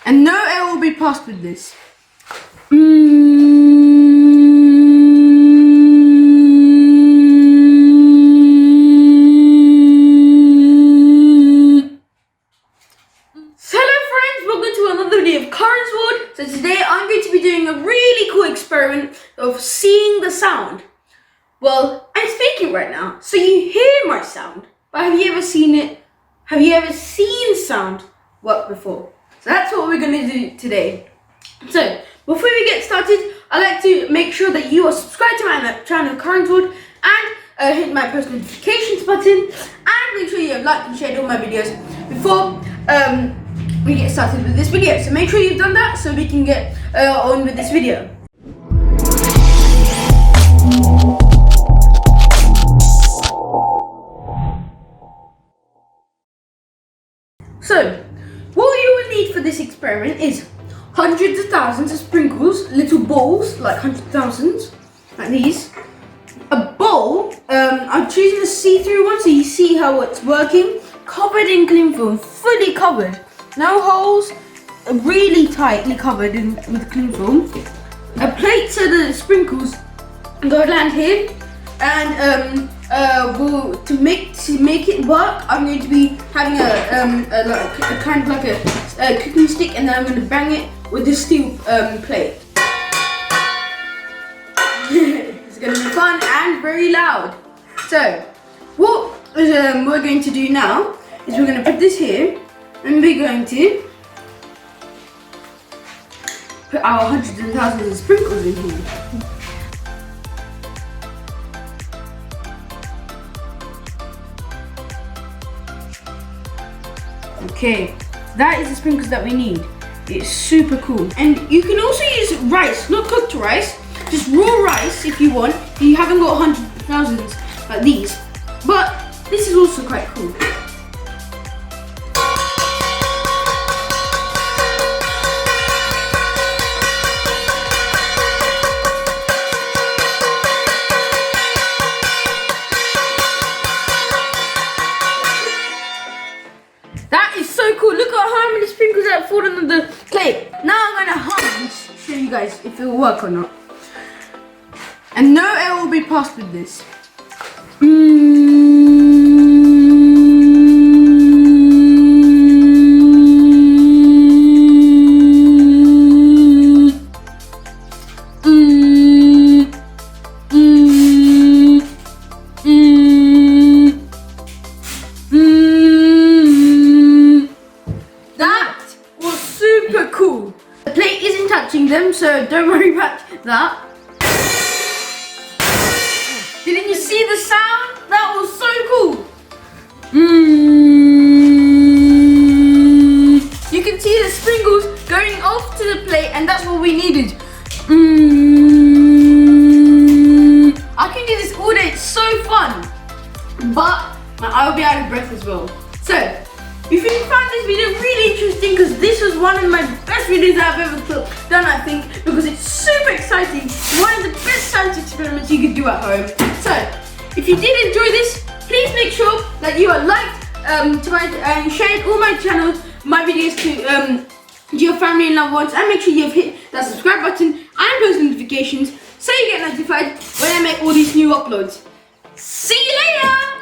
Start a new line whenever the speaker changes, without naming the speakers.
And no air will be passed with this. So today I'm going to be doing a really cool experiment of seeing the sound. Well, I'm speaking right now, so you hear my sound, but have you ever seen it? Have you ever seen sound work before? So that's what we're going to do today. So before we get started, I'd like to make sure that you are subscribed to my channel, Karan, and hit my post notifications button, and make sure you have liked and shared all my videos before we get started with this video. So make sure you've done that so we can get on with this video. So what you will need for this experiment is hundreds of thousands of sprinkles, little balls, like hundreds of thousands, like these. A bowl, I'm choosing a see-through one so you see how it's working. Covered in cling film, fully covered. No holes, really tightly covered with cling film. A plate so the sprinkles go land here, and to make it work, I'm going to be having a kind of like a cooking stick, and then I'm going to bang it with this steel plate. It's going to be fun and very loud. So what we're going to do now is we're going to put this here. And we're going to put our hundreds and thousands of sprinkles in here. Okay, that is the sprinkles that we need. It's super cool. And you can also use rice, not cooked rice, just raw rice if you want. If you haven't got hundreds of thousands like these. But this is also quite cool. That is so cool. Look at how many sprinkles that have fallen on the plate. Now I'm going to hum and show you guys if it will work or not. And no air will be passed with this. Cool. The plate isn't touching them, so don't worry about that. Didn't you see the sound? That was so cool. You can see the sprinkles going off to the plate, and that's what we needed. I can do this all day, it's so fun. But I'll be out of breath as well. So if you found this video really interesting, because this was one of my best videos I've ever done, I think, because it's super exciting. One of the best science experiments you could do at home. So, if you did enjoy this, please make sure that you are liked and shared all my channels, my videos to your family and loved ones, and make sure you've hit that subscribe button and post notifications so you get notified when I make all these new uploads. See you later!